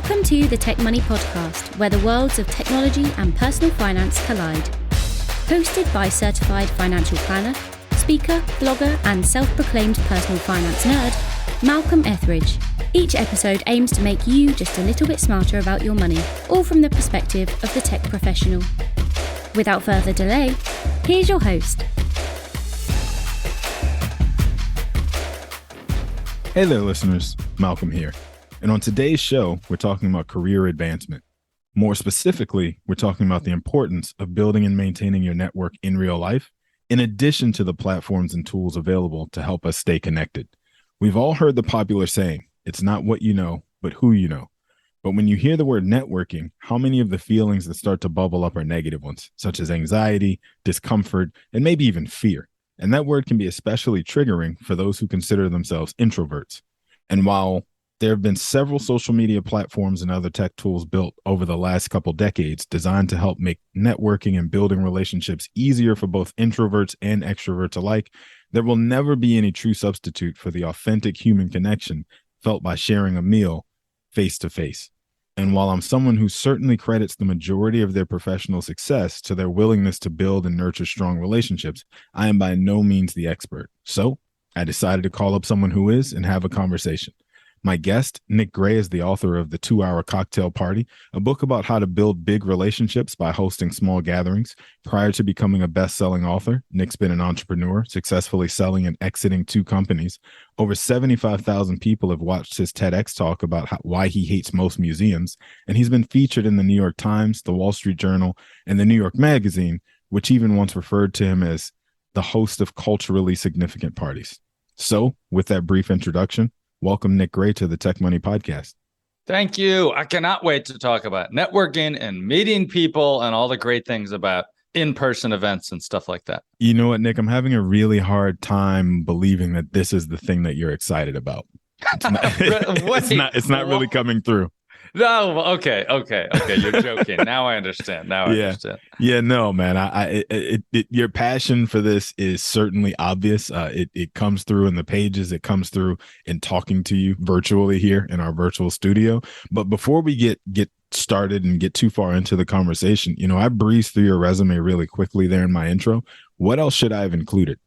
Welcome to the Tech Money Podcast, where the worlds of technology and personal finance collide. Hosted by certified financial planner, speaker, blogger, and self-proclaimed personal finance nerd, Malcolm Ethridge. Each episode aims to make you just a little bit smarter about your money, all from the perspective of the tech professional. Without further delay, here's your host. Hey there, listeners. Malcolm here. And on today's show, we're talking about career advancement. More specifically, we're talking about the importance of building and maintaining your network in real life, in addition to the platforms and tools available to help us stay connected. We've all heard the popular saying, it's not what you know, but who you know. But when you hear the word networking, how many of the feelings that start to bubble up are negative ones, such as anxiety, discomfort, and maybe even fear? And that word can be especially triggering for those who consider themselves introverts. And while there have been several social media platforms and other tech tools built over the last couple decades designed to help make networking and building relationships easier for both introverts and extroverts alike, there will never be any true substitute for the authentic human connection felt by sharing a meal face to face. And while I'm someone who certainly credits the majority of their professional success to their willingness to build and nurture strong relationships, I am by no means the expert. So I decided to call up someone who is and have a conversation. My guest, Nick Gray, is the author of The 2-Hour Cocktail Party, a book about how to build big relationships by hosting small gatherings. Prior to becoming a best-selling author, Nick's been an entrepreneur, successfully selling and exiting 2 companies. Over 75,000 people have watched his TEDx talk about why he hates most museums, and he's been featured in the New York Times, the Wall Street Journal, and the New York Magazine, which even once referred to him as the host of culturally significant parties. So, with that brief introduction, welcome Nick Gray to the Tech Money Podcast. Thank you. I cannot wait to talk about networking and meeting people and all the great things about in-person events and stuff like that. You know what, Nick? I'm having a really hard time believing that this is the thing that you're excited about. It's not really coming through. No, okay. You're joking. Now I understand. I understand. Yeah, no, man. Your passion for this is certainly obvious. It comes through in the pages. It comes through in talking to you virtually here in our virtual studio. But before we get started and get too far into the conversation, I breezed through your resume really quickly there in my intro. What else should I have included?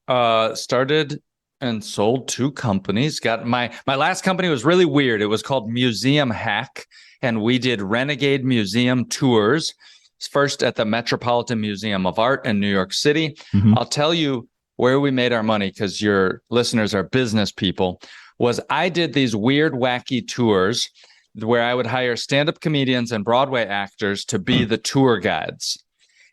Started and sold 2 companies. Got my last company was really weird. It was called Museum Hack, and we did renegade museum tours. First at the Metropolitan Museum of Art in New York City. Mm-hmm. I'll tell you where we made our money, because your listeners are business people. Was I did these weird, wacky tours where I would hire stand-up comedians and Broadway actors to be the tour guides.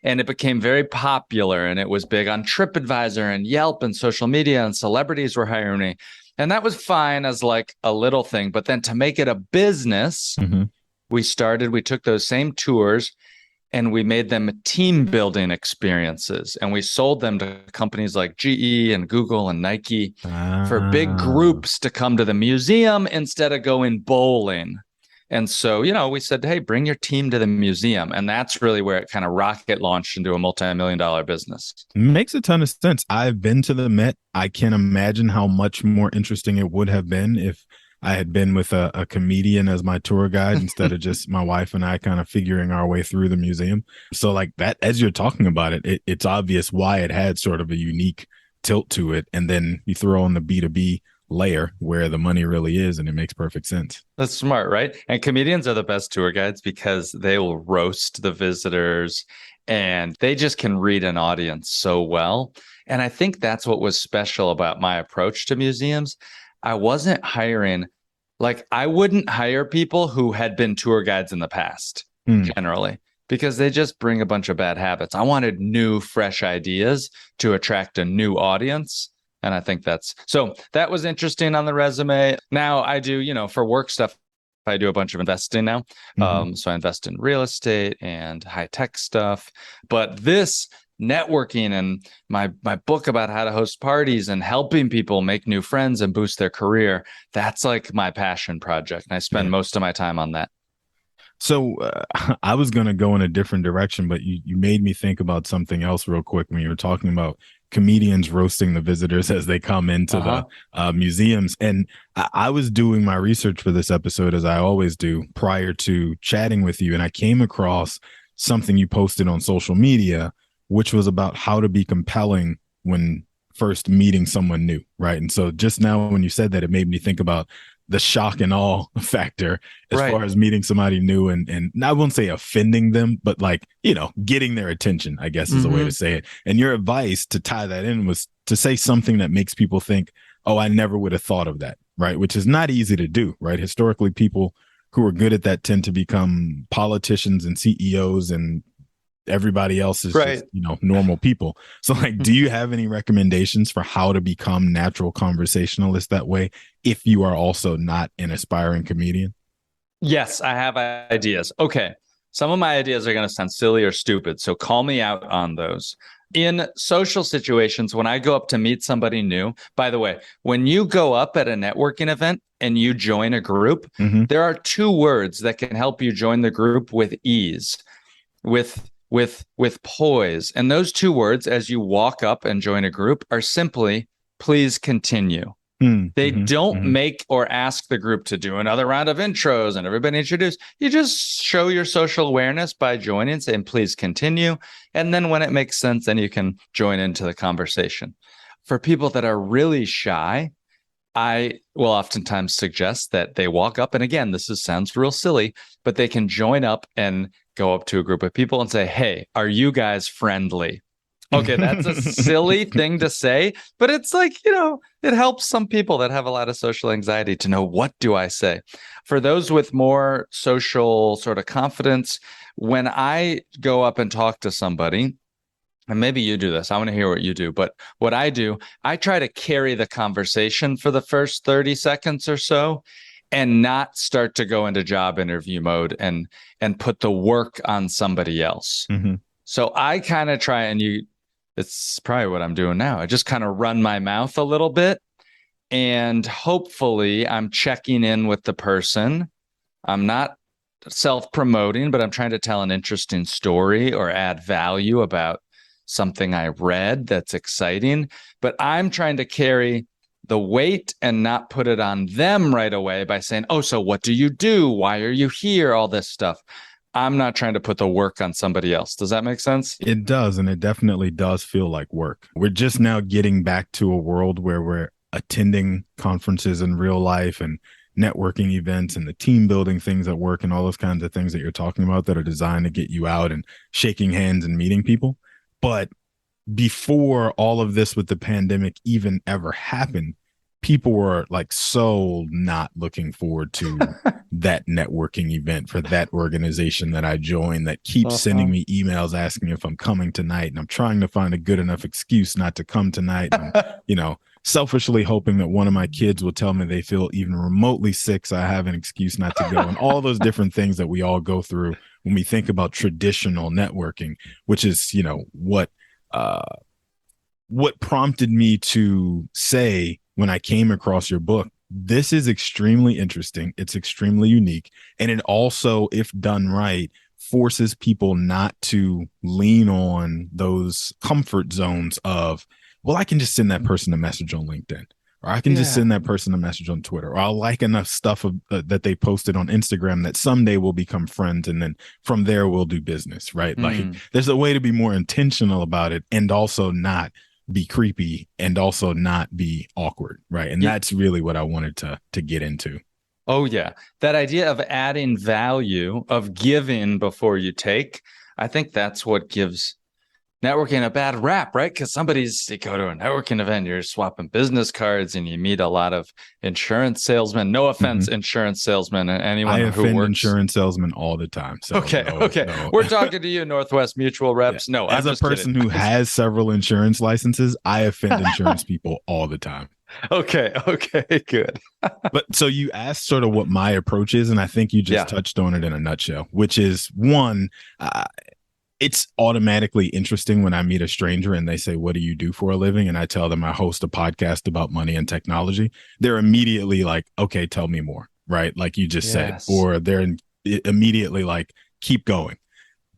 And it became very popular, and it was big on TripAdvisor and Yelp and social media, and celebrities were hiring me. And that was fine as like a little thing. But then to make it a business, we took those same tours and we made them team building experiences. And we sold them to companies like GE and Google and Nike for big groups to come to the museum instead of going bowling. And so, we said, hey, bring your team to the museum. And that's really where it kind of rocket launched into a multi-million-dollar business. Makes a ton of sense. I've been to the Met. I can imagine how much more interesting it would have been if I had been with a comedian as my tour guide instead of just my wife and I kind of figuring our way through the museum. So like that, as you're talking about it, it's obvious why it had sort of a unique tilt to it. And then you throw in the B2B layer where the money really is, and it makes perfect sense. That's smart, right? And comedians are the best tour guides because they will roast the visitors and they just can read an audience so well. And I think that's what was special about my approach to museums. I wasn't hiring, I wouldn't hire people who had been tour guides in the past, generally, because they just bring a bunch of bad habits. I wanted new, fresh ideas to attract a new audience. And I think that was interesting on the resume. Now I do, for work stuff, I do a bunch of investing now. So I invest in real estate and high tech stuff. But this networking and my book about how to host parties and helping people make new friends and boost their career, that's like my passion project. And I spend most of my time on that. So I was going to go in a different direction, but you made me think about something else real quick when you were talking about comedians roasting the visitors as they come into the museums. And I was doing my research for this episode, as I always do, prior to chatting with you. And I came across something you posted on social media, which was about how to be compelling when first meeting someone new, right? And so just now when you said that, it made me think about the shock and awe factor as far as meeting somebody new and I won't say offending them, but like, getting their attention, I guess is a way to say it. And your advice to tie that in was to say something that makes people think, oh, I never would have thought of that, right? Which is not easy to do, right? Historically, people who are good at that tend to become politicians and CEOs, and everybody else is just, normal people. So like, do you have any recommendations for how to become natural conversationalists that way if you are also not an aspiring comedian? Yes, I have ideas. Okay. Some of my ideas are going to sound silly or stupid, so call me out on those. In social situations, when I go up to meet somebody new, by the way, when you go up at a networking event and you join a group, there are 2 words that can help you join the group with ease, with poise. And those 2 words, as you walk up and join a group, are simply, please continue. They don't make or ask the group to do another round of intros and everybody introduce. You just show your social awareness by joining, saying, please continue. And then when it makes sense, then you can join into the conversation. For people that are really shy, I will oftentimes suggest that they walk up. And again, sounds real silly, but they can join up and go up to a group of people and say, hey, are you guys friendly? Okay, that's a silly thing to say, but it's like, it helps some people that have a lot of social anxiety to know, what do I say? For those with more social sort of confidence, when I go up and talk to somebody, and maybe you do this, I want to hear what you do, but what I do, I try to carry the conversation for the first 30 seconds or so and not start to go into job interview mode and put the work on somebody else. So I kind of try, and it's probably what I'm doing now. I just kind of run my mouth a little bit, and hopefully I'm checking in with the person. I'm not self-promoting, but I'm trying to tell an interesting story or add value about something I read that's exciting. But I'm trying to carry the weight and not put it on them right away by saying, oh, so what do you do? Why are you here? All this stuff. I'm not trying to put the work on somebody else. Does that make sense? It does. And it definitely does feel like work. We're just now getting back to a world where we're attending conferences in real life and networking events and the team building things at work and all those kinds of things that you're talking about that are designed to get you out and shaking hands and meeting people. But before all of this with the pandemic even ever happened, people were like so not looking forward to that networking event for that organization that I joined that keeps sending me emails asking if I'm coming tonight. And I'm trying to find a good enough excuse not to come tonight. And, selfishly hoping that one of my kids will tell me they feel even remotely sick, so I have an excuse not to go. And all those different things that we all go through when we think about traditional networking, which is, what prompted me to say, when I came across your book, this is extremely interesting. It's extremely unique. And it also, if done right, forces people not to lean on those comfort zones of, well, I can just send that person a message on LinkedIn, or I can just send that person a message on Twitter, or I'll like enough stuff that they posted on Instagram that someday we'll become friends. And then from there, we'll do business, right? Like there's a way to be more intentional about it and also not be creepy and also not be awkward, right? And that's really what I wanted to get into. Oh, yeah. That idea of adding value, of giving before you take, I think that's what gives networking a bad rap, right? Because you go to a networking event, you're swapping business cards and you meet a lot of insurance salesmen. No offense, insurance salesmen and anyone who offend works. insurance salesmen all the time. So okay. No. We're talking to you, Northwest Mutual reps. No, as a person who has several insurance licenses, I offend insurance people all the time. Okay, good. But so you asked sort of what my approach is, and I think you just touched on it in a nutshell, which is one, it's automatically interesting when I meet a stranger and they say, what do you do for a living? And I tell them I host a podcast about money and technology. They're immediately like, okay, tell me more, right? Like you just said, or they're immediately like, keep going.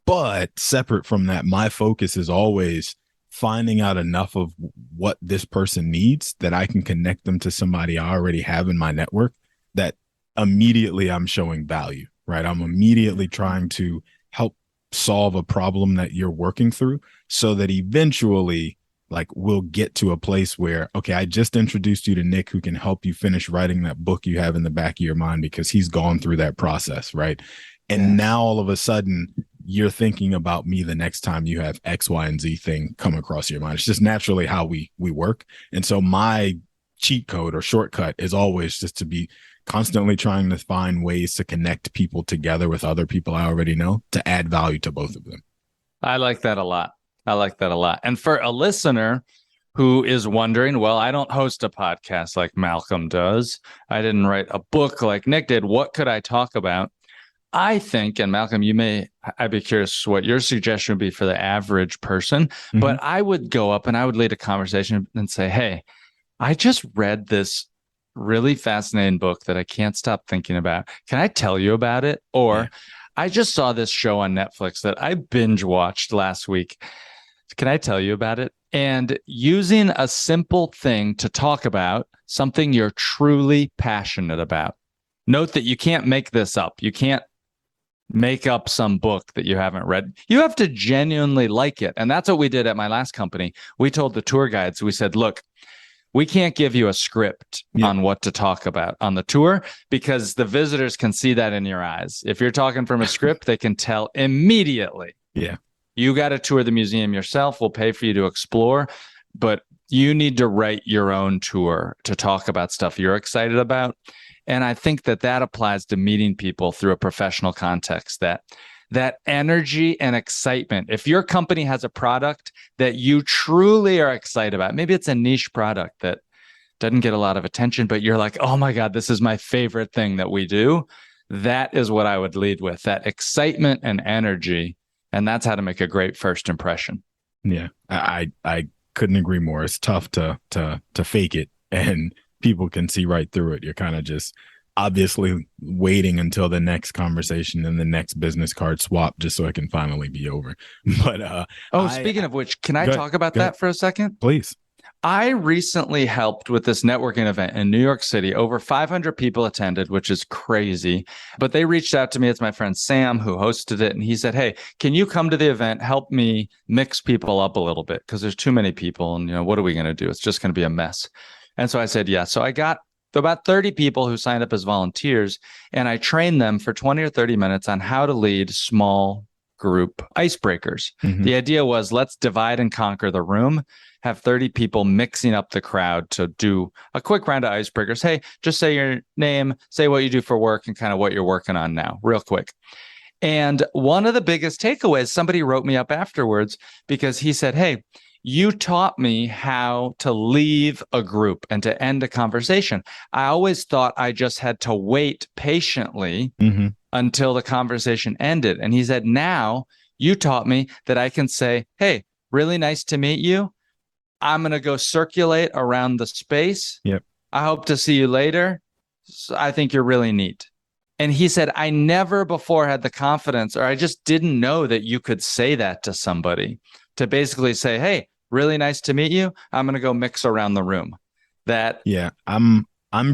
But separate from that, my focus is always finding out enough of what this person needs that I can connect them to somebody I already have in my network, that immediately I'm showing value, right? I'm immediately trying to help solve a problem that you're working through, so that eventually, like, we'll get to a place where, okay, I just introduced you to Nick, who can help you finish writing that book you have in the back of your mind, because he's gone through that process, right? And now all of a sudden you're thinking about me the next time you have X, Y, and Z thing come across your mind. It's just naturally how we work. And so my cheat code or shortcut is always just to be constantly trying to find ways to connect people together with other people I already know, to add value to both of them. I like that a lot. And for a listener who is wondering, well, I don't host a podcast like Malcolm does, I didn't write a book like Nick did, what could I talk about? I think, and Malcolm, I'd be curious what your suggestion would be for the average person, but I would go up and I would lead a conversation and say, hey, I just read this really fascinating book that I can't stop thinking about. Can I tell you about it? Or I just saw this show on Netflix that I binge watched last week. Can I tell you about it? And using a simple thing to talk about something you're truly passionate about. Note that you can't make this up. You can't make up some book that you haven't read. You have to genuinely like it. And that's what we did at my last company. We told the tour guides, we said, look, we can't give you a script on what to talk about on the tour, because the visitors can see that in your eyes. If you're talking from a script, they can tell immediately. Yeah. You got to tour the museum yourself. We'll pay for you to explore, but you need to write your own tour to talk about stuff you're excited about. And I think that applies to meeting people through a professional context, that energy and excitement. If your company has a product that you truly are excited about, maybe it's a niche product that doesn't get a lot of attention, but you're like, oh my God, this is my favorite thing that we do. That is what I would lead with, that excitement and energy. And that's how to make a great first impression. Yeah, I couldn't agree more. It's tough to fake it, and people can see right through it. You're kind of just obviously waiting until the next conversation and the next business card swap just so it can finally be over. But speaking of which, can I talk about that for a second? Please. I recently helped with this networking event in New York City. Over 500 people attended, which is crazy. But they reached out to me. It's my friend Sam who hosted it. And he said, hey, can you come to the event? Help me mix people up a little bit, because there's too many people. And, what are we going to do? It's just going to be a mess. And so I said, yeah. So I got about 30 people who signed up as volunteers, and I trained them for 20 or 30 minutes on how to lead small group icebreakers. The idea was, let's divide and conquer the room, have 30 people mixing up the crowd to do a quick round of icebreakers. Hey, just say your name, say what you do for work, and kind of what you're working on now, real quick. And one of the biggest takeaways, somebody wrote me up afterwards because he said, hey, you taught me how to leave a group and to end a conversation. I always thought I just had to wait patiently until the conversation ended. And he said, now you taught me that I can say, hey, really nice to meet you. I'm going to go circulate around the space. Yep. I hope to see you later. So I think you're really neat. And he said, I never before had the confidence, or I just didn't know that you could say that to somebody, to basically say, hey, really nice to meet you. I'm going to go mix around the room. Yeah, I'm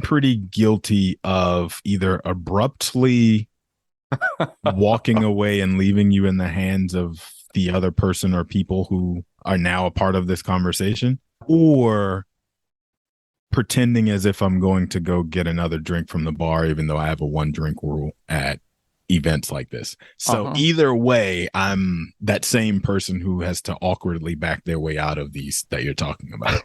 pretty guilty of either abruptly walking away and leaving you in the hands of the other person or people who are now a part of this conversation, or pretending as if I'm going to go get another drink from the bar, even though I have a 1-drink rule at events like this. So either way, I'm that same person who has to awkwardly back their way out of these that you're talking about.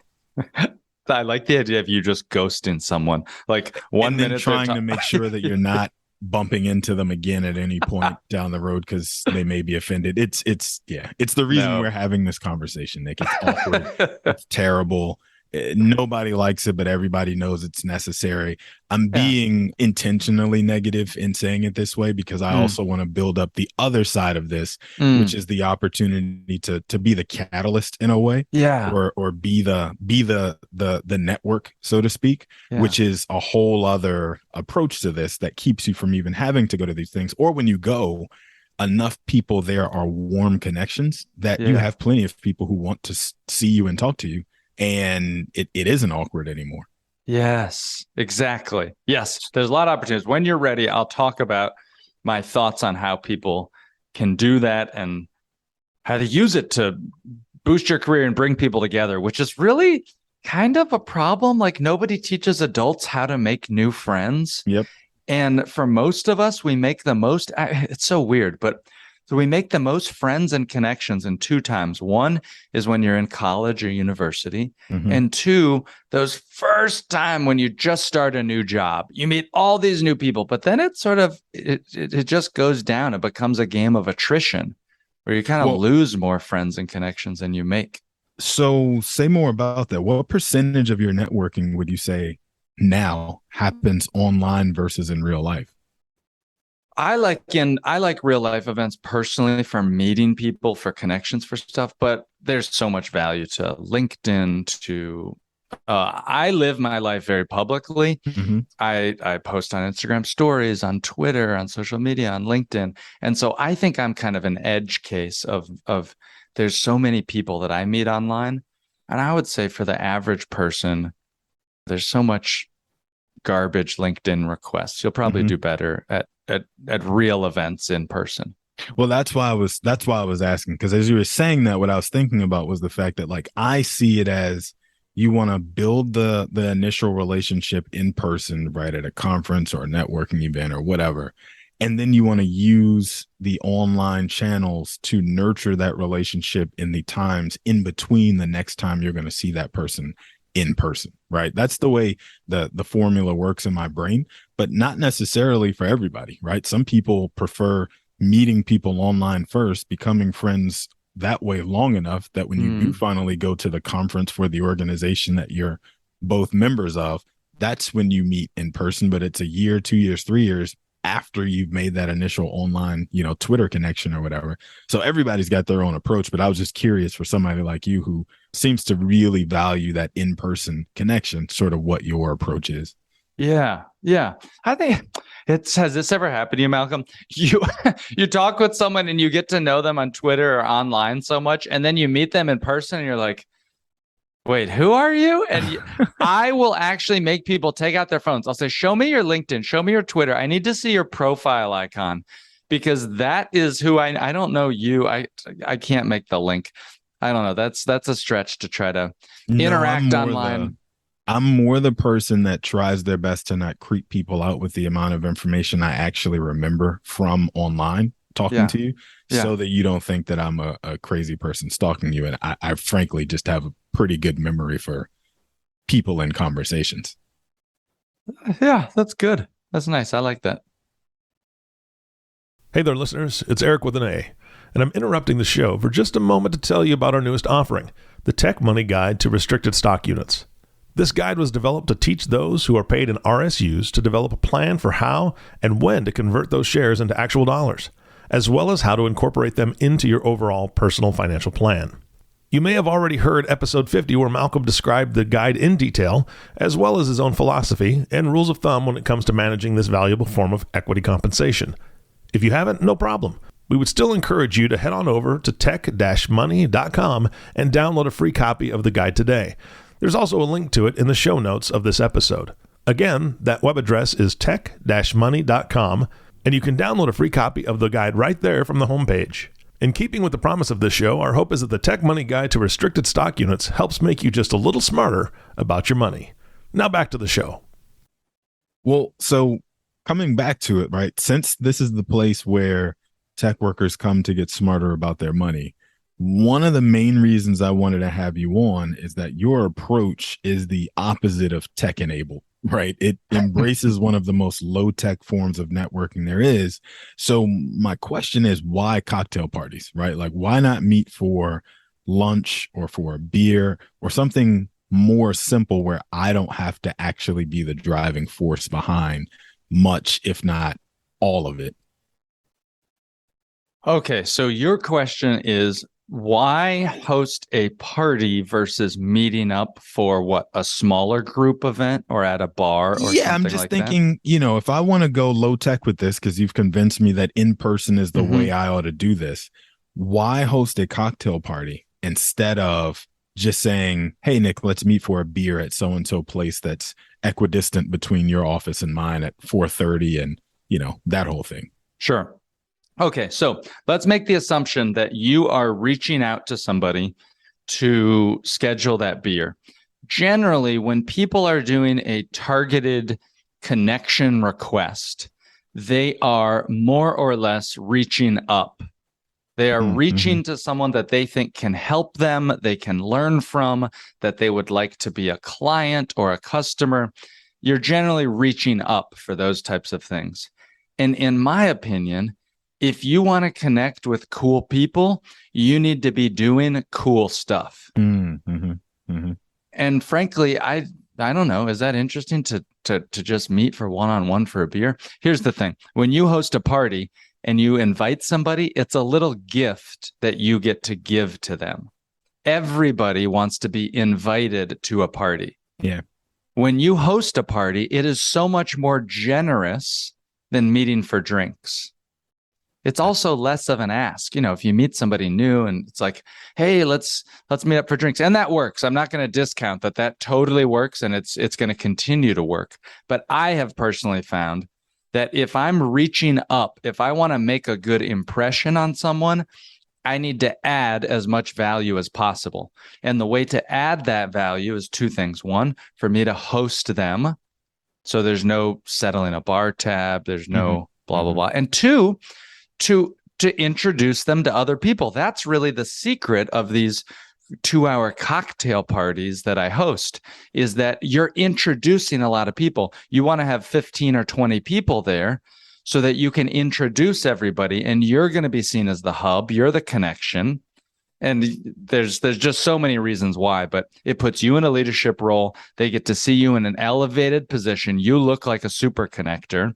I like the idea of you just ghosting someone, like 1 minute trying to make sure that you're not bumping into them again at any point down the road because they may be offended. It's the reason we're having this conversation, Nick. It's awkward. It's terrible. Nobody likes it, but everybody knows it's necessary. I'm being intentionally negative in saying it this way because I also want to build up the other side of this, which is the opportunity to be the catalyst in a way, or be the network, so to speak, which is a whole other approach to this that keeps you from even having to go to these things, or when you go, enough people there are warm connections that you have plenty of people who want to see you and talk to you, and it isn't awkward anymore. Yes, exactly. Yes, there's a lot of opportunities. When you're ready, I'll talk about my thoughts on how people can do that and how to use it to boost your career and bring people together, which is really kind of a problem. Like, nobody teaches adults how to make new friends. Yep. And for most of us, we make the most, it's so weird, but so we make the most friends and connections in two times. One is when you're in college or university. Mm-hmm. And two, those first time when you just start a new job, you meet all these new people, but then it sort of, it just goes down. It becomes a game of attrition where you kind of lose more friends and connections than you make. So say more about that. What percentage of your networking would you say now happens online versus in real life? I like real life events personally for meeting people, for connections, for stuff, but there's so much value to LinkedIn, to I live my life very publicly. Mm-hmm. I post on Instagram stories, on Twitter, on social media, on LinkedIn. And so I think I'm kind of an edge case of there's so many people that I meet online. And I would say for the average person, there's so much garbage LinkedIn requests. You'll probably do better at real events in person. Well, that's why I was asking, because as you were saying that, what I was thinking about was the fact that, like, I see it as you want to build the initial relationship in person, right, at a conference or a networking event or whatever. And then you want to use the online channels to nurture that relationship in the times in between the next time you're going to see that person in person, right? That's the way the formula works in my brain, but not necessarily for everybody, right? Some people prefer meeting people online first, becoming friends that way long enough that when you do finally go to the conference for the organization that you're both members of, that's when you meet in person. But it's a year, 2 years, 3 years after you've made that initial online, Twitter connection or whatever. So everybody's got their own approach, but I was just curious for somebody like you who seems to really value that in-person connection, sort of what your approach is. Yeah. I think has this ever happened to you, Malcolm? You talk with someone and you get to know them on Twitter or online so much, and then you meet them in person and you're like, wait, who are you? And I will actually make people take out their phones. I'll say, show me your LinkedIn, show me your Twitter. I need to see your profile icon, because that is who I don't know you. I can't make the link. I don't know. That's a stretch to try to interact online. I'm more the person that tries their best to not creep people out with the amount of information I actually remember from online talking to you, so that you don't think that I'm a crazy person stalking you. And I frankly just have a pretty good memory for people in conversations. Yeah, that's good. That's nice. I like that. Hey there, listeners. It's Eric with an A, and I'm interrupting the show for just a moment to tell you about our newest offering, the Tech Money Guide to Restricted Stock Units. This guide was developed to teach those who are paid in RSUs to develop a plan for how and when to convert those shares into actual dollars, as well as how to incorporate them into your overall personal financial plan. You may have already heard episode 50 where Malcolm described the guide in detail, as well as his own philosophy and rules of thumb when it comes to managing this valuable form of equity compensation. If you haven't, no problem. We would still encourage you to head on over to tech-money.com and download a free copy of the guide today. There's also a link to it in the show notes of this episode. Again, that web address is tech-money.com, and you can download a free copy of the guide right there from the homepage. In keeping with the promise of this show, our hope is that the Tech Money Guide to Restricted Stock Units helps make you just a little smarter about your money. Now back to the show. Well, so coming back to it, right, since this is the place where tech workers come to get smarter about their money, one of the main reasons I wanted to have you on is that your approach is the opposite of tech enabled, right? It embraces one of the most low tech forms of networking there is. So my question is, why cocktail parties, right? Like, why not meet for lunch or for a beer or something more simple where I don't have to actually be the driving force behind much, if not all of it? Okay, so your question is Why host a party versus meeting up for what, a smaller group event or at a bar or something like that? I'm just thinking, if I want to go low tech with this, because you've convinced me that in person is the way I ought to do this, why host a cocktail party instead of just saying, hey, Nick, let's meet for a beer at so-and-so place that's equidistant between your office and mine at 4:30 and, that whole thing. Sure. Okay, so let's make the assumption that you are reaching out to somebody to schedule that beer. Generally, when people are doing a targeted connection request, they are more or less reaching up. They are reaching to someone that they think can help them, they can learn from, that they would like to be a client or a customer. You're generally reaching up for those types of things. And in my opinion, if you want to connect with cool people, you need to be doing cool stuff. And frankly, I don't know, is that interesting to just meet for one-on-one for a beer? Here's the thing. When you host a party and you invite somebody, it's a little gift that you get to give to them. Everybody wants to be invited to a party. Yeah. When you host a party, it is so much more generous than meeting for drinks. It's also less of an ask. If you meet somebody new and it's like, hey, let's meet up for drinks. And that works. I'm not going to discount that totally works, and it's going to continue to work. But I have personally found that if I'm reaching up, if I want to make a good impression on someone, I need to add as much value as possible. And the way to add that value is two things. One, for me to host them. So there's no settling a bar tab. There's no blah, blah, blah. And two, to introduce them to other people. That's really the secret of these 2-hour cocktail parties that I host, is that you're introducing a lot of people. You want to have 15 or 20 people there so that you can introduce everybody, and you're going to be seen as the hub. You're the connection. And there's just so many reasons why, but it puts you in a leadership role. They get to see you in an elevated position. You look like a super connector.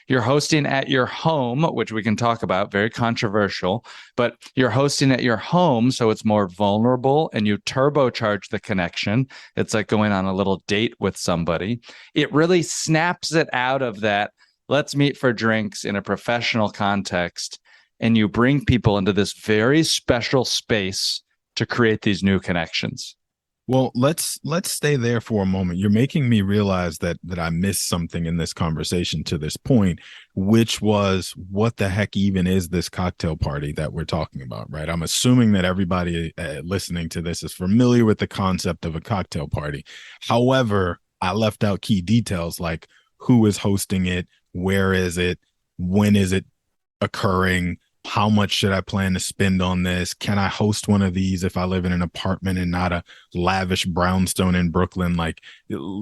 You're hosting at your home, which we can talk about, very controversial, but you're hosting at your home, so it's more vulnerable, and you turbocharge the connection. It's like going on a little date with somebody. It really snaps it out of that, let's meet for drinks in a professional context, and you bring people into this very special space to create these new connections. Well, let's stay there for a moment. You're making me realize that I missed something in this conversation to this point, which was, what the heck even is this cocktail party that we're talking about, right? I'm assuming that everybody listening to this is familiar with the concept of a cocktail party. However, I left out key details like who is hosting it, where is it, when is it occurring, how much should I plan to spend on this? Can I host one of these if I live in an apartment and not a lavish brownstone in Brooklyn? Like,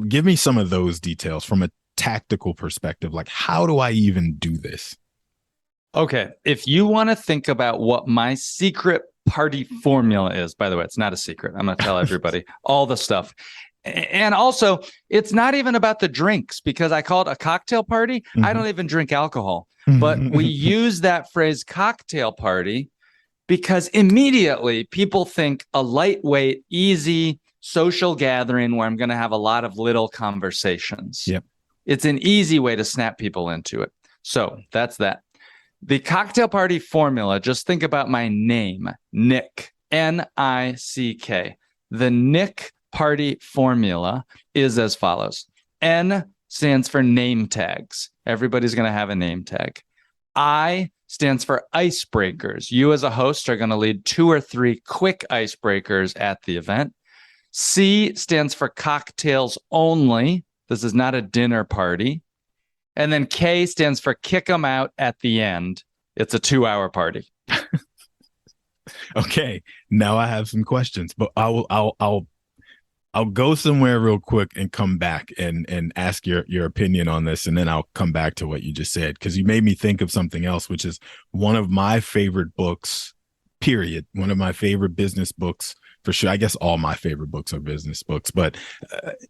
give me some of those details from a tactical perspective. Like, how do I even do this? Okay. If you want to think about what my secret party formula is, by the way, it's not a secret. I'm going to tell everybody all the stuff. And also, it's not even about the drinks, because I call it a cocktail party. I don't even drink alcohol. But we use that phrase cocktail party because immediately people think a lightweight, easy social gathering where I'm going to have a lot of little conversations. Yep. It's an easy way to snap people into it. So that's that. The cocktail party formula, just think about my name, Nick, N-I-C-K. The Nick party formula is as follows. N stands for name tags. Everybody's going to have a name tag. I stands for icebreakers. You as a host are going to lead 2 or 3 quick icebreakers at the event. C stands for cocktails only. This is not a dinner party. And then K stands for kick them out at the end. It's a 2-hour party. Okay, now I have some questions, but I'll go somewhere real quick and come back and ask your opinion on this, and then I'll come back to what you just said, because you made me think of something else, which is one of my favorite books, period. One of my favorite business books, for sure. I guess all my favorite books are business books, but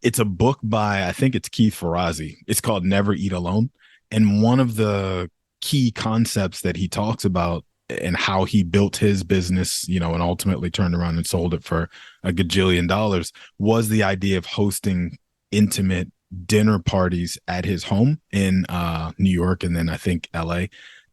it's a book by, I think it's Keith Ferrazzi. It's called Never Eat Alone. And one of the key concepts that he talks about and how he built his business, and ultimately turned around and sold it for a gajillion dollars, was the idea of hosting intimate dinner parties at his home in New York, and then I think LA.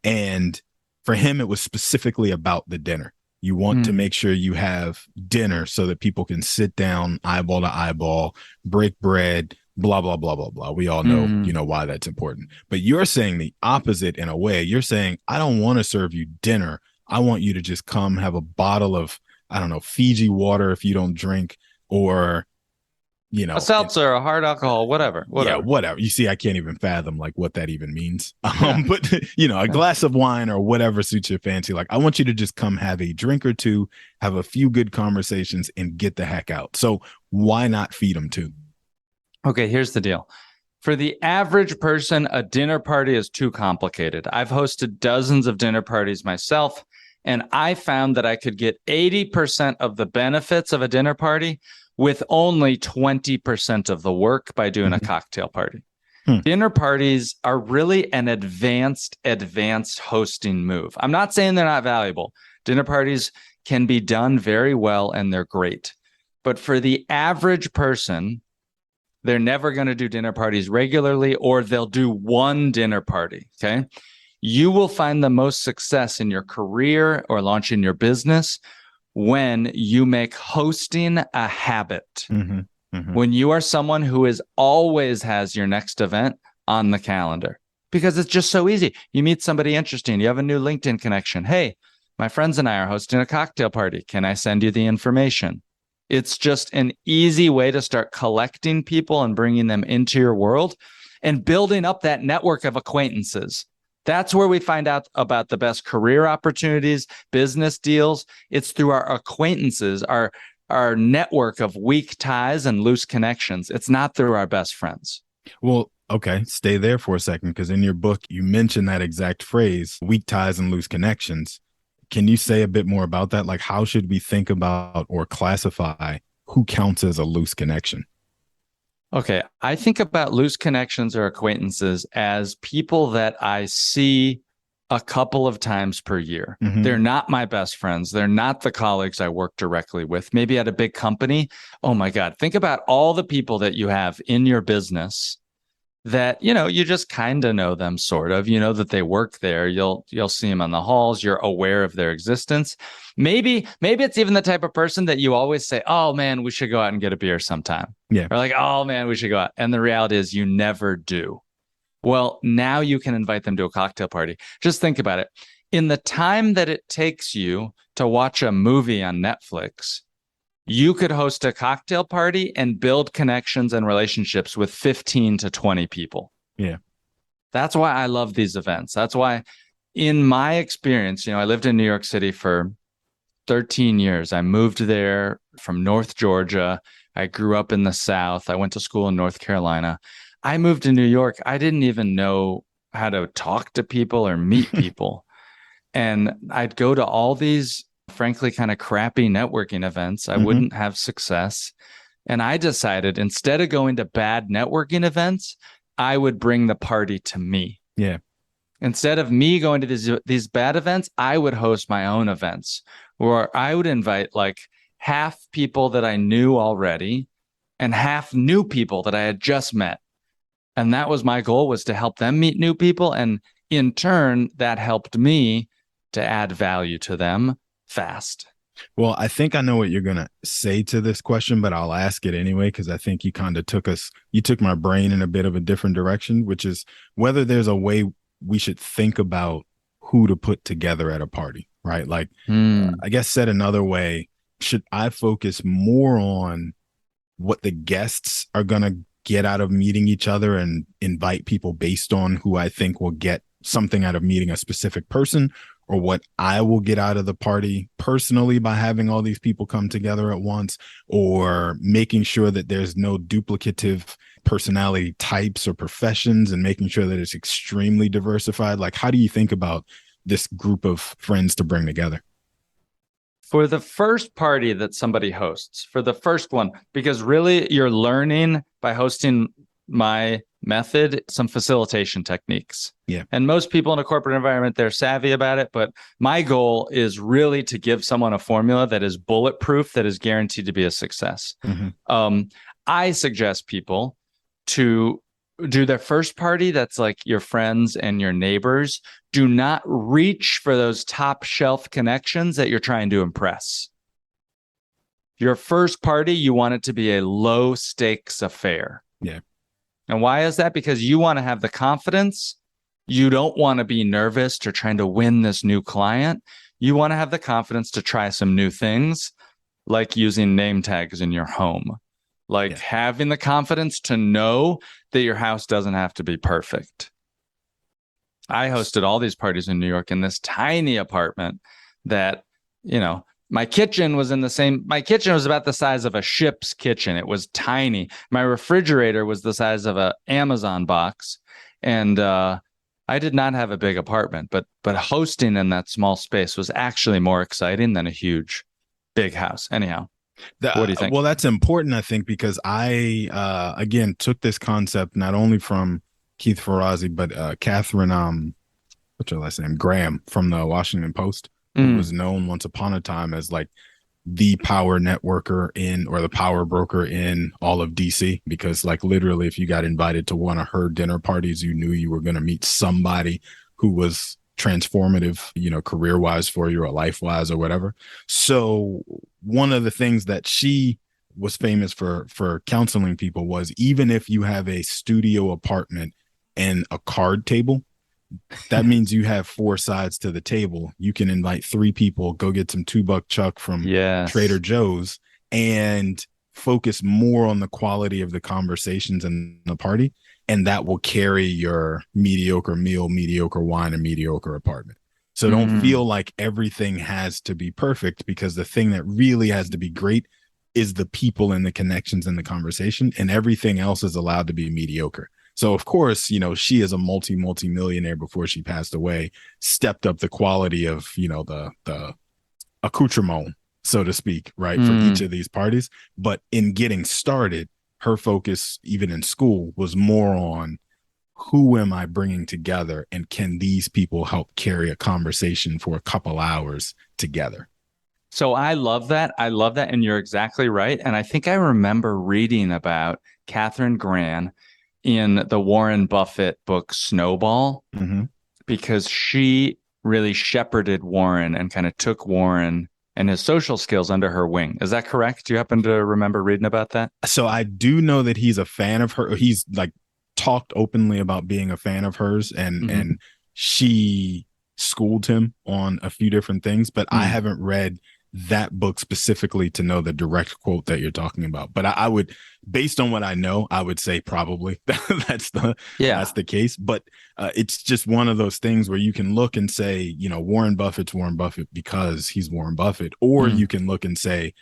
And for him, it was specifically about the dinner. You want to make sure you have dinner so that people can sit down eyeball to eyeball, break bread, blah, blah, blah, blah, blah. We all know, why that's important. But you're saying the opposite in a way. You're saying, I don't want to serve you dinner. I want you to just come have a bottle of, I don't know, Fiji water if you don't drink, or, a seltzer, a hard alcohol, whatever. Yeah, whatever. You see, I can't even fathom like what that even means. But a glass of wine or whatever suits your fancy. Like, I want you to just come have a drink or two, have a few good conversations, and get the heck out. So why not feed them too? Okay, here's the deal. For the average person, a dinner party is too complicated. I've hosted dozens of dinner parties myself, and I found that I could get 80% of the benefits of a dinner party with only 20% of the work by doing a cocktail party. Dinner parties are really an advanced hosting move. I'm not saying they're not valuable. Dinner parties can be done very well and they're great. But for the average person, they're never going to do dinner parties regularly, or they'll do one dinner party, okay? You will find the most success in your career or launching your business when you make hosting a habit. When you are someone who always has your next event on the calendar, because it's just so easy. You meet somebody interesting. You have a new LinkedIn connection. Hey, my friends and I are hosting a cocktail party. Can I send you the information? It's just an easy way to start collecting people and bringing them into your world and building up that network of acquaintances. That's where we find out about the best career opportunities, business deals. It's through our acquaintances, our network of weak ties and loose connections. It's not through our best friends. Well, okay, stay there for a second, because in your book, you mentioned that exact phrase, weak ties and loose connections. Can you say a bit more about that? Like, how should we think about or classify who counts as a loose connection? Okay, I think about loose connections or acquaintances as people that I see a couple of times per year. They're not my best friends. They're not the colleagues I work directly with. Maybe at a big company. Oh my God, think about all the people that you have in your business that, you just kind of know them, sort of, that they work there. You'll see them on the halls. You're aware of their existence. Maybe it's even the type of person that you always say, oh man, we should go out and get a beer sometime. Yeah. Or like, oh man, we should go out. And the reality is you never do. Well, now you can invite them to a cocktail party. Just think about it. In the time that it takes you to watch a movie on Netflix, you could host a cocktail party and build connections and relationships with 15 to 20 people. Yeah. That's why I love these events. That's why, in my experience, I lived in New York City for 13 years. I moved there from North Georgia. I grew up in the South. I went to school in North Carolina. I moved to New York. I didn't even know how to talk to people or meet people. And I'd go to all these, frankly, kind of crappy networking events. I wouldn't have success. And I decided, instead of going to bad networking events, I would bring the party to me. Yeah. Instead of me going to these bad events, I would host my own events where I would invite like half people that I knew already and half new people that I had just met. And that was my goal, was to help them meet new people. And in turn, that helped me to add value to them fast. Well, I think I know what you're going to say to this question, but I'll ask it anyway, because I think you kind of took my brain in a bit of a different direction, which is whether there's a way we should think about who to put together at a party, right? Like, I guess said another way, should I focus more on what the guests are going to get out of meeting each other and invite people based on who I think will get something out of meeting a specific person, or what I will get out of the party personally by having all these people come together at once, or making sure that there's no duplicative personality types or professions and making sure that it's extremely diversified? Like, how do you think about this group of friends to bring together? For the first party that somebody hosts, for the first one, because really you're learning by hosting my method, some facilitation techniques. Yeah. And most people in a corporate environment, they're savvy about it. But my goal is really to give someone a formula that is bulletproof, that is guaranteed to be a success. I suggest people to do their first party. That's like your friends and your neighbors. Do not reach for those top shelf connections that you're trying to impress. Your first party, you want it to be a low stakes affair. Yeah. And why is that? Because you want to have the confidence. You don't want to be nervous to trying to win this new client. You want to have the confidence to try some new things, like using name tags in your home, like having the confidence to know that your house doesn't have to be perfect. I hosted all these parties in New York in this tiny apartment that, my kitchen was about the size of a ship's kitchen. It was tiny. My refrigerator was the size of an Amazon box. And I did not have a big apartment, but hosting in that small space was actually more exciting than a huge, big house. Anyhow, what do you think? Well, that's important, I think, because I, again, took this concept not only from Keith Ferrazzi, but Catherine, what's her last name? Graham from the Washington Post. Who was known once upon a time as like the power networker or the power broker in all of DC, because like literally if you got invited to one of her dinner parties, you knew you were going to meet somebody who was transformative, career wise for you or life wise or whatever. So one of the things that she was famous for counseling people was, even if you have a studio apartment and a card table, that means you have 4 sides to the table. You can invite 3 people, go get some $2 chuck from Trader Joe's, and focus more on the quality of the conversations and the party. And that will carry your mediocre meal, mediocre wine, and mediocre apartment. So don't feel like everything has to be perfect, because the thing that really has to be great is the people and the connections and the conversation, and everything else is allowed to be mediocre. So, of course, she is a multi-millionaire before she passed away, stepped up the quality of, the accoutrement, so to speak, right, for each of these parties. But in getting started, her focus, even in school, was more on who am I bringing together, and can these people help carry a conversation for a couple hours together? So I love that. And you're exactly right. And I think I remember reading about Catherine Graham in the Warren Buffett book Snowball, because she really shepherded Warren and kind of took Warren and his social skills under her wing. Is that correct? Do you happen to remember reading about that? So I do know that he's a fan of her. He's like talked openly about being a fan of hers, and she schooled him on a few different things, but I haven't read that book specifically to know the direct quote that you're talking about. But I would, based on what I know, I would say probably that's the case. But it's just one of those things where you can look and say, Warren Buffett's Warren Buffett because he's Warren Buffett, or you can look and say,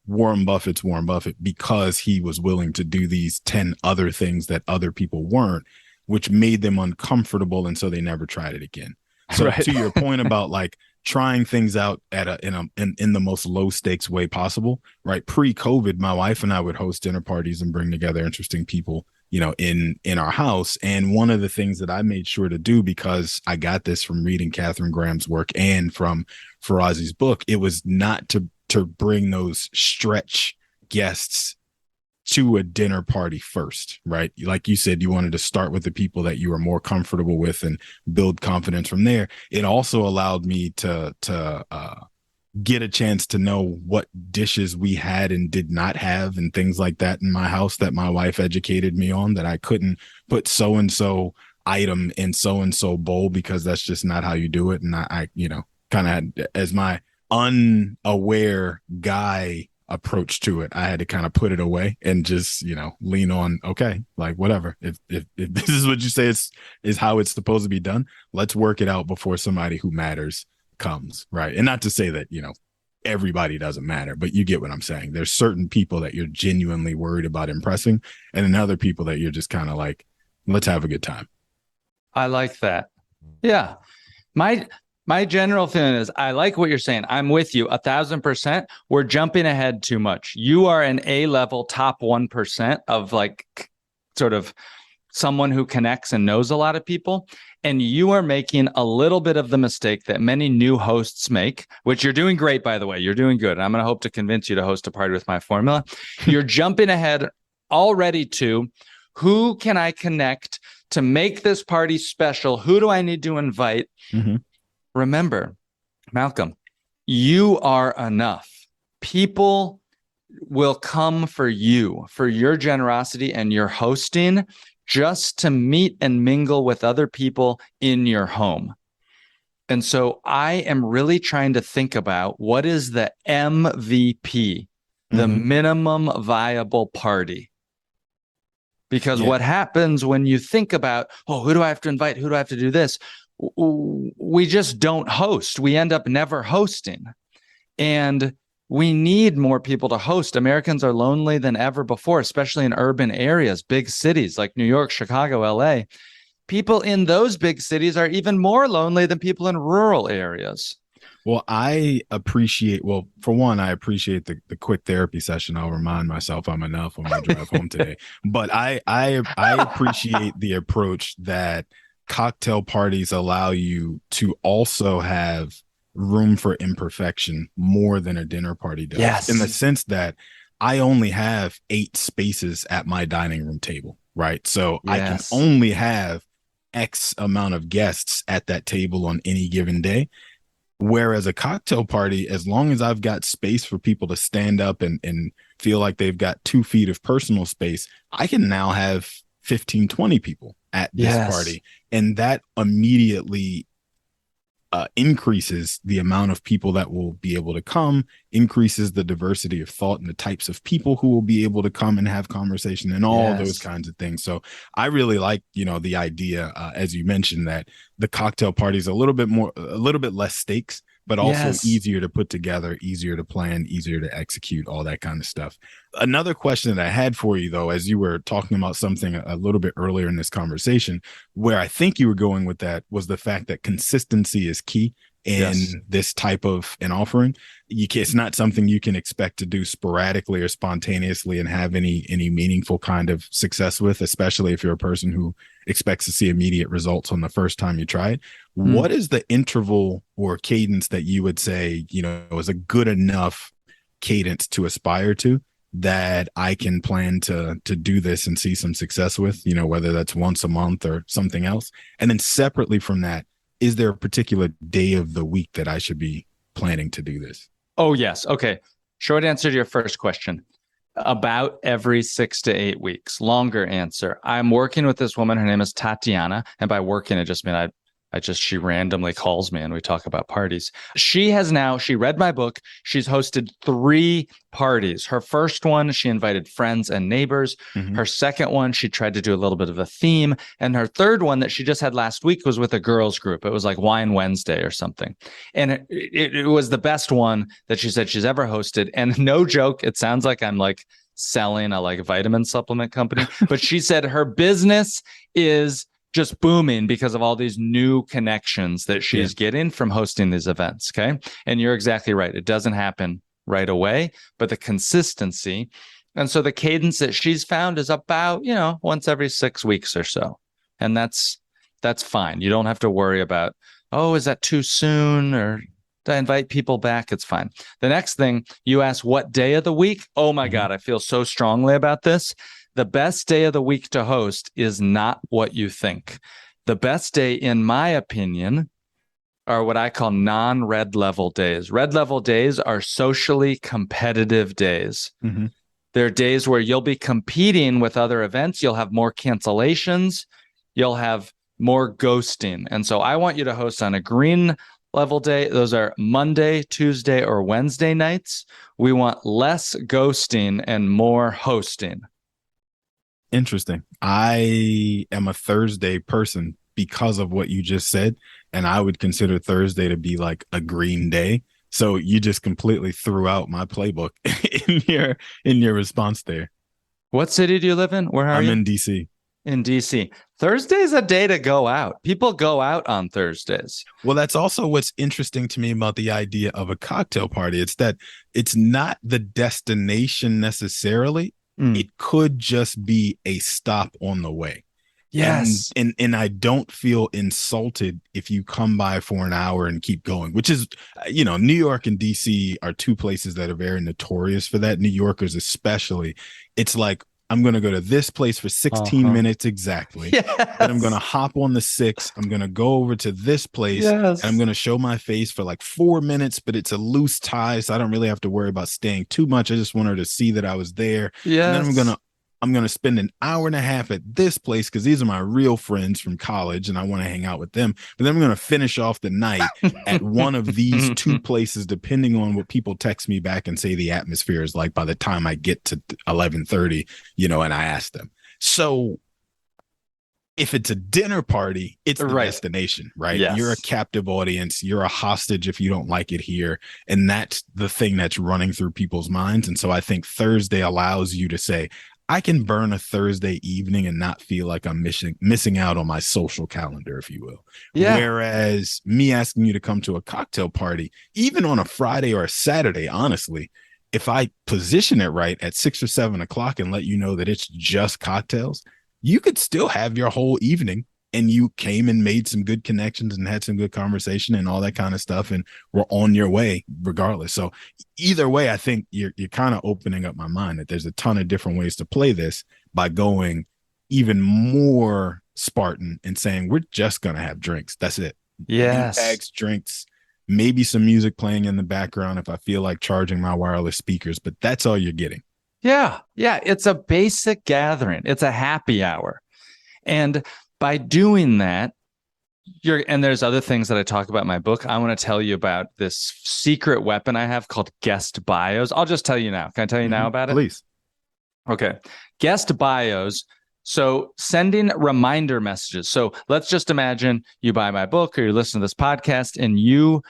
Warren Buffett's Warren Buffett because he was willing to do these 10 other things that other people weren't, which made them uncomfortable, and so they never tried it again. So to your point about like trying things out in the most low stakes way possible, right? Pre-COVID, my wife and I would host dinner parties and bring together interesting people, in our house. And one of the things that I made sure to do, because I got this from reading Catherine Graham's work and from Ferrazzi's book, it was not to bring those stretch guests to a dinner party first, right? Like you said, you wanted to start with the people that you were more comfortable with and build confidence from there. It also allowed me to get a chance to know what dishes we had and did not have and things like that in my house that my wife educated me on, that I couldn't put so-and-so item in so-and-so bowl because that's just not how you do it. And I kind of had, as my unaware guy approach to it, I had to kind of put it away and just lean on, okay, like whatever, if this is what you say is how it's supposed to be done, let's work it out before somebody who matters comes, right? And not to say that everybody doesn't matter, but you get what I'm saying. There's certain people that you're genuinely worried about impressing, and then other people that you're just kind of like, let's have a good time. I like that. Yeah. My general feeling is I like what you're saying. I'm with you 1,000%. We're jumping ahead too much. You are an A-level top 1% of like sort of someone who connects and knows a lot of people. And you are making a little bit of the mistake that many new hosts make, which you're doing great, by the way. You're doing good. I'm going to hope to convince you to host a party with my formula. You're jumping ahead already to who can I connect to make this party special? Who do I need to invite? Mm-hmm. Remember, Malcolm, you are enough. People will come for you, for your generosity and your hosting, just to meet and mingle with other people in your home. And so I am really trying to think about what is the MVP, the minimum viable party. Because what happens when you think about, oh, who do I have to invite? Who do I have to do this? We just don't host. We end up never hosting. And we need more people to host. Americans are lonely than ever before, especially in urban areas, big cities like New York, Chicago, LA. People in those big cities are even more lonely than people in rural areas. Well, for one, I appreciate the quick therapy session. I'll remind myself I'm enough when I drive home today. But I appreciate the approach that cocktail parties allow you to also have room for imperfection more than a dinner party does. Yes. In the sense that I only have 8 spaces at my dining room table, right? So I can only have X amount of guests at that table on any given day. Whereas a cocktail party, as long as I've got space for people to stand up and feel like they've got 2 feet of personal space, I can now have 15, 20 people at this party. And that immediately increases the amount of people that will be able to come, increases the diversity of thought and the types of people who will be able to come and have conversation and all those kinds of things. So I really like, the idea, as you mentioned, that the cocktail party is a little bit less stakes, but also easier to put together, easier to plan, easier to execute, all that kind of stuff. Another question that I had for you, though, as you were talking about something a little bit earlier in this conversation, where I think you were going with that was the fact that consistency is key in this type of an offering. It's not something you can expect to do sporadically or spontaneously and have any meaningful kind of success with, especially if you're a person who expects to see immediate results on the first time you try it. What is the interval or cadence that you would say, is a good enough cadence to aspire to that I can plan to do this and see some success with, whether that's once a month or something else? And then separately from that, is there a particular day of the week that I should be planning to do this? Oh, yes. Okay. Short answer to your first question. About every 6 to 8 weeks. Longer answer. I'm working with this woman. Her name is Tatiana. And by working, it just means she randomly calls me and we talk about parties. She read my book. She's hosted 3 parties. Her first one, she invited friends and neighbors. Her second one, she tried to do a little bit of a theme. And her third one that she just had last week was with a girls group. It was like Wine Wednesday or something. And it was the best one that she said she's ever hosted. And no joke, it sounds like I'm like selling a vitamin supplement company. But she said her business is just booming because of all these new connections that she's getting from hosting these events. Okay. And you're exactly right. It doesn't happen right away, but the consistency. And so the cadence that she's found is about, once every 6 weeks or so. And that's fine. You don't have to worry about, oh, is that too soon? Or to invite people back? It's fine. The next thing you ask, what day of the week? Oh my God, I feel so strongly about this. The best day of the week to host is not what you think. The best day, in my opinion, are what I call non-red level days. Red level days are socially competitive days. They're days where you'll be competing with other events. You'll have more cancellations. You'll have more ghosting. And so I want you to host on a green level day. Those are Monday, Tuesday, or Wednesday nights. We want less ghosting and more hosting. Interesting. I am a Thursday person because of what you just said, and I would consider Thursday to be like a green day. So you just completely threw out my playbook in your response there. What city do you live in? Where are you? I'm in DC. In DC. Thursday's a day to go out. People go out on Thursdays. Well, that's also what's interesting to me about the idea of a cocktail party. It's that it's not the destination necessarily. it could just be a stop on the way. Yes. And I don't feel insulted if you come by for an hour and keep going, which is, New York and DC are two places that are very notorious for that. New Yorkers, especially. It's like, I'm going to go to this place for 16 minutes exactly. Yes. Then I'm going to hop on the 6. I'm going to go over to this place and I'm going to show my face for like 4 minutes, but it's a loose tie. So I don't really have to worry about staying too much. I just want her to see that I was there. Yes. And then I'm going to spend an hour and a half at this place because these are my real friends from college and I want to hang out with them. But then I'm going to finish off the night at one of these two places, depending on what people text me back and say the atmosphere is like by the time I get to 11:30, and I ask them. So if it's a dinner party, it's the destination, right? Yes. You're a captive audience. You're a hostage if you don't like it here. And that's the thing that's running through people's minds. And so I think Thursday allows you to say, I can burn a Thursday evening and not feel like I'm missing out on my social calendar, if you will. Yeah. Whereas me asking you to come to a cocktail party, even on a Friday or a Saturday, honestly, if I position it right at 6 or 7 o'clock and let you know that it's just cocktails, you could still have your whole evening and you came and made some good connections and had some good conversation and all that kind of stuff and were on your way regardless. So either way, I think you're kind of opening up my mind that there's a ton of different ways to play this by going even more Spartan and saying, we're just going to have drinks. That's it. Yes. Bags, drinks, maybe some music playing in the background if I feel like charging my wireless speakers, but that's all you're getting. Yeah. Yeah. It's a basic gathering. It's a happy hour. And by doing that, and there's other things that I talk about in my book. I want to tell you about this secret weapon I have called guest bios. I'll just tell you now. Can I tell you now about it? Please. Okay. Guest bios. So sending reminder messages. So let's just imagine you buy my book or you listen to this podcast and you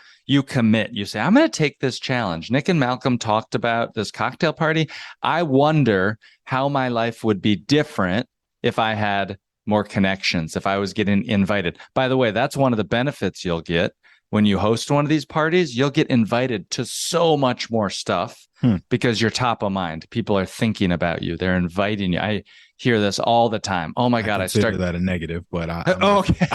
commit. You say, I'm going to take this challenge. Nick and Malcolm talked about this cocktail party. I wonder how my life would be different if I had more connections, if I was getting invited. By the way, that's one of the benefits you'll get when you host one of these parties. You'll get invited to so much more stuff because you're top of mind. People are thinking about you. They're inviting you. I hear this all the time. Oh my God, I consider that a negative, but okay.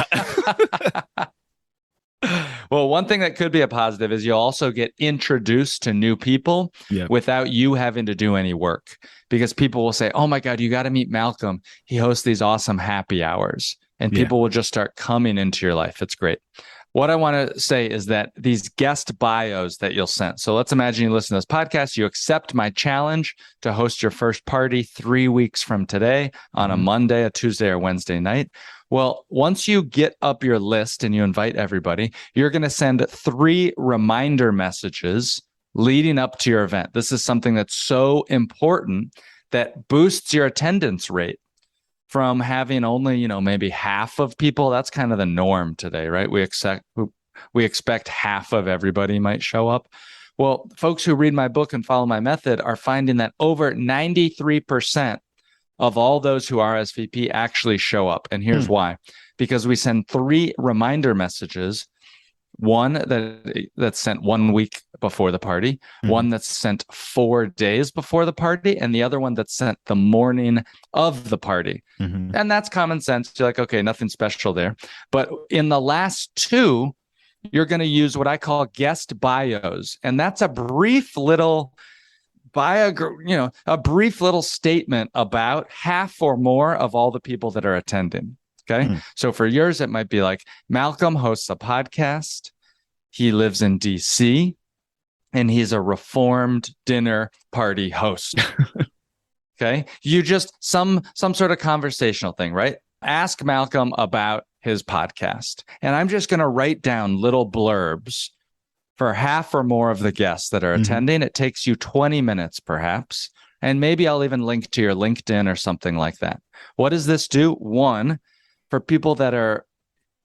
Well, one thing that could be a positive is you'll also get introduced to new people without you having to do any work, because people will say, oh my God, you got to meet Malcolm. He hosts these awesome happy hours, and people will just start coming into your life. It's great. What I want to say is that these guest bios that you'll send. So let's imagine you listen to this podcast. You accept my challenge to host your first party 3 weeks from today on a Monday, a Tuesday, or Wednesday night. Well, once you get up your list and you invite everybody, you're going to send 3 reminder messages leading up to your event. This is something that's so important that boosts your attendance rate from having only, maybe half of people. That's kind of the norm today, right? We expect half of everybody might show up. Well, folks who read my book and follow my method are finding that over 93% of all those who RSVP actually show up. And here's why. Because we send 3 reminder messages, one that's sent 1 week before the party, one that's sent 4 days before the party, and the other one that's sent the morning of the party. And that's common sense. You're like, okay, nothing special there. But in the last 2, you're going to use what I call guest bios. And that's a brief little a brief little statement about half or more of all the people that are attending. Okay. So for yours, it might be like, Malcolm hosts a podcast. He lives in DC and he's a reformed dinner party host. Okay. You just some sort of conversational thing, right? Ask Malcolm about his podcast. And I'm just going to write down little blurbs for half or more of the guests that are attending. It takes you 20 minutes, perhaps. And maybe I'll even link to your LinkedIn or something like that. What does this do? 1, for people that are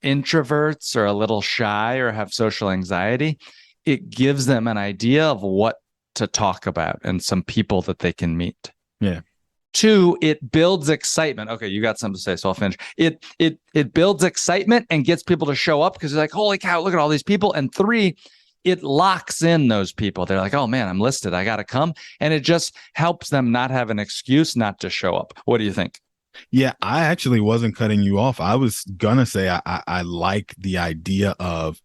introverts or a little shy or have social anxiety, it gives them an idea of what to talk about and some people that they can meet. Yeah. 2, it builds excitement. Okay, you got something to say, so I'll finish. It builds excitement and gets people to show up because they're like, holy cow, look at all these people. And 3, it locks in those people. They're like, oh man, I'm listed, I got to come. And it just helps them not have an excuse not to show up. What do you think? Yeah, I actually wasn't cutting you off. I was gonna say I like the idea of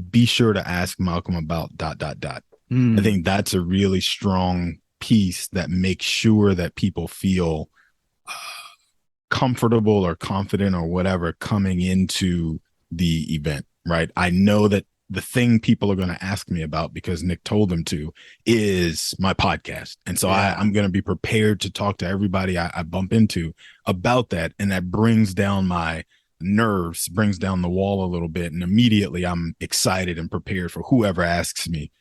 be sure to ask Malcolm about ... I think that's a really strong piece that makes sure that people feel comfortable or confident or whatever coming into the event, right? I know that the thing people are going to ask me about, because Nick told them to, is my podcast. And so I'm going to be prepared to talk to everybody I bump into about that. And that brings down my nerves, brings down the wall a little bit. And immediately I'm excited and prepared for whoever asks me,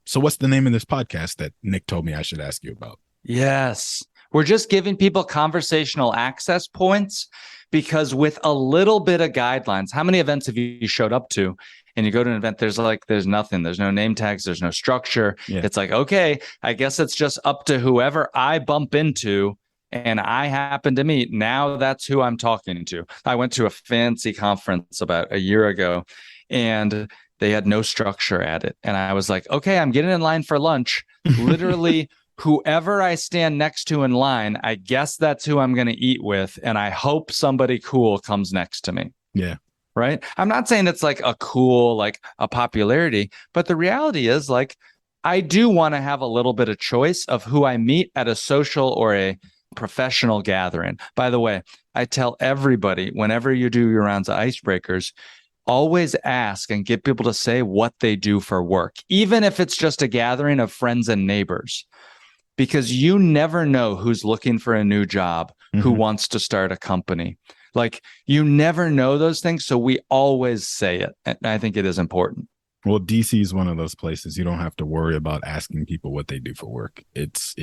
so what's the name of this podcast that Nick told me I should ask you about? Yes. We're just giving people conversational access points, because with a little bit of guidelines, how many events have you showed up to? And you go to an event, there's nothing, there's no name tags, there's no structure. Yeah. It's like, okay, I guess it's just up to whoever I bump into and I happen to meet. Now that's who I'm talking to. I went to a fancy conference about a year ago and they had no structure at it. And I was like, okay, I'm getting in line for lunch. Literally, whoever I stand next to in line, I guess that's who I'm going to eat with. And I hope somebody cool comes next to me. Yeah. Right. I'm not saying it's like a cool, like a popularity, but the reality is like, I do want to have a little bit of choice of who I meet at a social or a professional gathering. By the way, I tell everybody, whenever you do your rounds of icebreakers, always ask and get people to say what they do for work, even if it's just a gathering of friends and neighbors, because you never know who's looking for a new job, who wants to start a company. Like, you never know those things. So we always say it. And I think it is important. Well, DC is one of those places you don't have to worry about asking people what they do for work. It's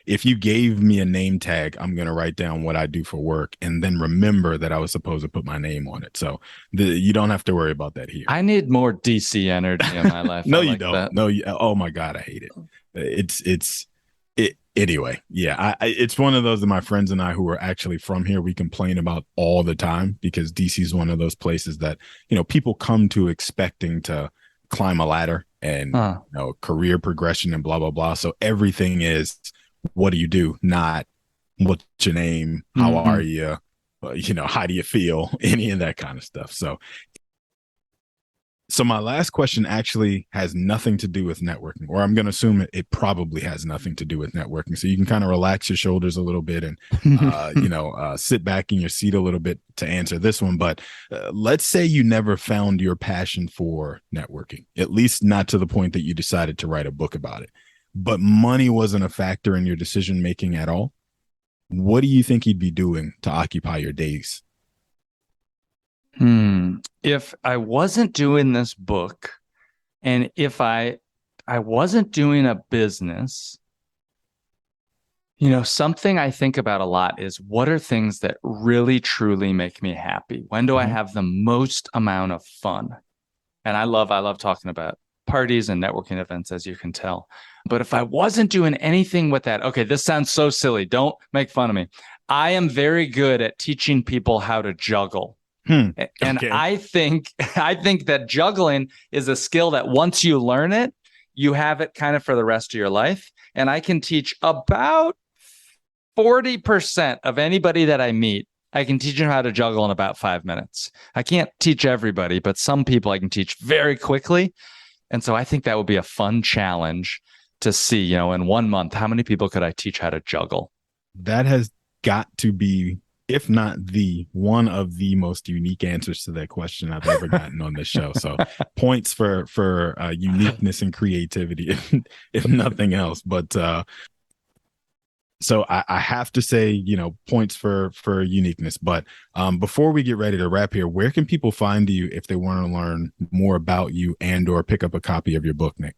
if you gave me a name tag, I'm going to write down what I do for work and then remember that I was supposed to put my name on it. So you don't have to worry about that here. I need more DC energy in my life. No, you don't. That. No, oh my God, I hate it. Anyway, yeah, it's one of those that my friends and I who are actually from here, we complain about all the time, because DC is one of those places that, people come to expecting to climb a ladder and career progression and blah, blah, blah. So everything is, what do you do? Not what's your name? How are you? How do you feel? Any of that kind of stuff. So my last question actually has nothing to do with networking, or I'm going to assume it probably has nothing to do with networking. So you can kind of relax your shoulders a little bit and, sit back in your seat a little bit to answer this one. But let's say you never found your passion for networking, at least not to the point that you decided to write a book about it, but money wasn't a factor in your decision-making at all. What do you think you'd be doing to occupy your days? If I wasn't doing this book, and if I wasn't doing a business, something I think about a lot is, what are things that really, truly make me happy? When do I have the most amount of fun? And I love talking about parties and networking events, as you can tell. But if I wasn't doing anything with that, okay, this sounds so silly. Don't make fun of me. I am very good at teaching people how to juggle. And okay. I think that juggling is a skill that once you learn it, you have it kind of for the rest of your life. And I can teach about 40% of anybody that I meet. I can teach them how to juggle in about 5 minutes. I can't teach everybody, but some people I can teach very quickly. And so I think that would be a fun challenge to see, in 1 month, how many people could I teach how to juggle? That has got to be, if not one of the most unique answers to that question I've ever gotten on this show. So points for uniqueness and creativity, if nothing else. But so I have to say, points for uniqueness. But before we get ready to wrap here, where can people find you if they want to learn more about you and or pick up a copy of your book, Nick?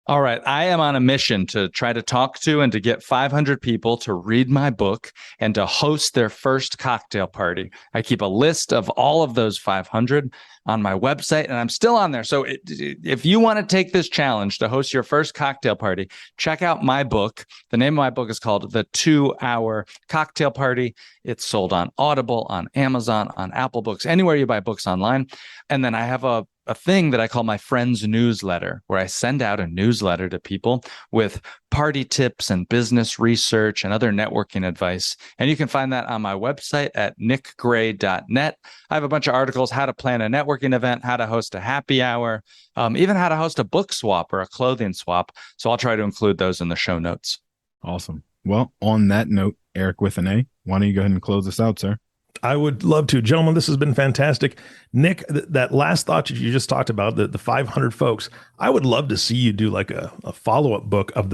All right. I am on a mission to try to talk to and to get 500 people to read my book and to host their first cocktail party. I keep a list of all of those 500 on my website, and I'm still on there. So if you want to take this challenge to host your first cocktail party, check out my book. The name of my book is called The 2-Hour Cocktail Party. It's sold on Audible, on Amazon, on Apple Books, anywhere you buy books online. And then I have a a thing that I call my friends newsletter, where I send out a newsletter to people with party tips and business research and other networking advice. And you can find that on my website at nickgray.net. I have a bunch of articles, how to plan a networking event, how to host a happy hour, even how to host a book swap or a clothing swap. So I'll try to include those in the show notes. Awesome. Well, on that note, Eric with an A, why don't you go ahead and close us out, sir? I would love to. Gentlemen, this has been fantastic. Nick, that last thought you just talked about, the 500 folks, I would love to see you do like a follow-up book of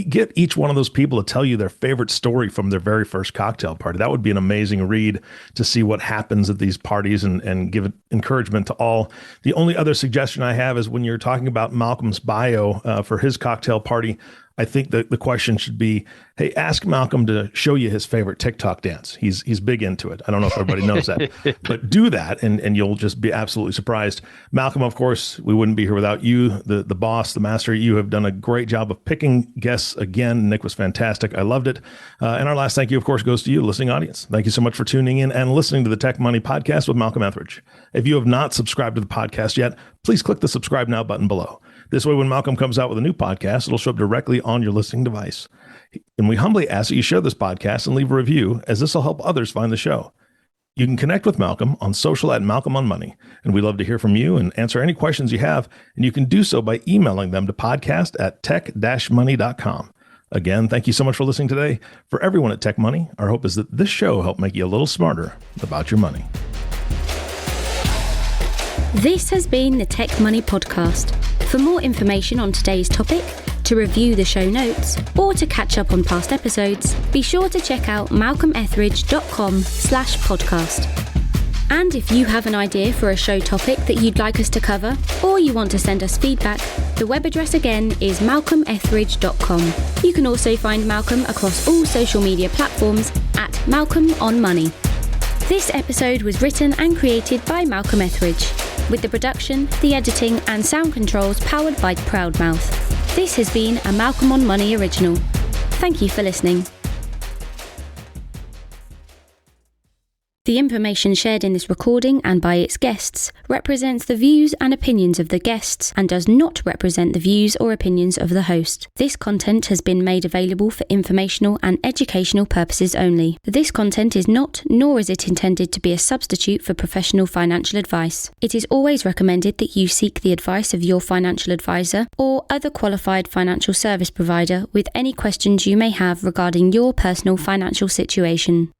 get each one of those people to tell you their favorite story from their very first cocktail party. That would be an amazing read to see what happens at these parties and give encouragement to all. The only other suggestion I have is when you're talking about Malcolm's bio for his cocktail party, I think that the question should be, hey, ask Malcolm to show you his favorite TikTok dance. He's big into it. I don't know if everybody knows that, but do that and you'll just be absolutely surprised. Malcolm, of course, we wouldn't be here without you, the boss, the master. You have done a great job of picking guests again. Nick was fantastic. I loved it. And our last thank you, of course, goes to you, listening audience. Thank you so much for tuning in and listening to the Tech Money Podcast with Malcolm Ethridge. If you have not subscribed to the podcast yet, please click the subscribe now button below. This way, when Malcolm comes out with a new podcast, it'll show up directly on your listening device. And we humbly ask that you share this podcast and leave a review, as this will help others find the show. You can connect with Malcolm on social at Malcolm on Money, and we'd love to hear from you and answer any questions you have, and you can do so by emailing them to podcast@tech-money.com. Again, thank you so much for listening today. For everyone at Tech Money, our hope is that this show helped make you a little smarter about your money. This has been the Tech Money Podcast. For more information on today's topic, to review the show notes, or to catch up on past episodes, be sure to check out malcolmethridge.com/podcast. And if you have an idea for a show topic that you'd like us to cover, or you want to send us feedback, the web address again is malcolmethridge.com. You can also find Malcolm across all social media platforms at Malcolm on Money. This episode was written and created by Malcolm Ethridge, with the production, the editing and sound controls powered by Proudmouth. This has been a Malcolm on Money original. Thank you for listening. The information shared in this recording and by its guests represents the views and opinions of the guests and does not represent the views or opinions of the host. This content has been made available for informational and educational purposes only. This content is not, nor is it intended to be a substitute for professional financial advice. It is always recommended that you seek the advice of your financial advisor or other qualified financial service provider with any questions you may have regarding your personal financial situation.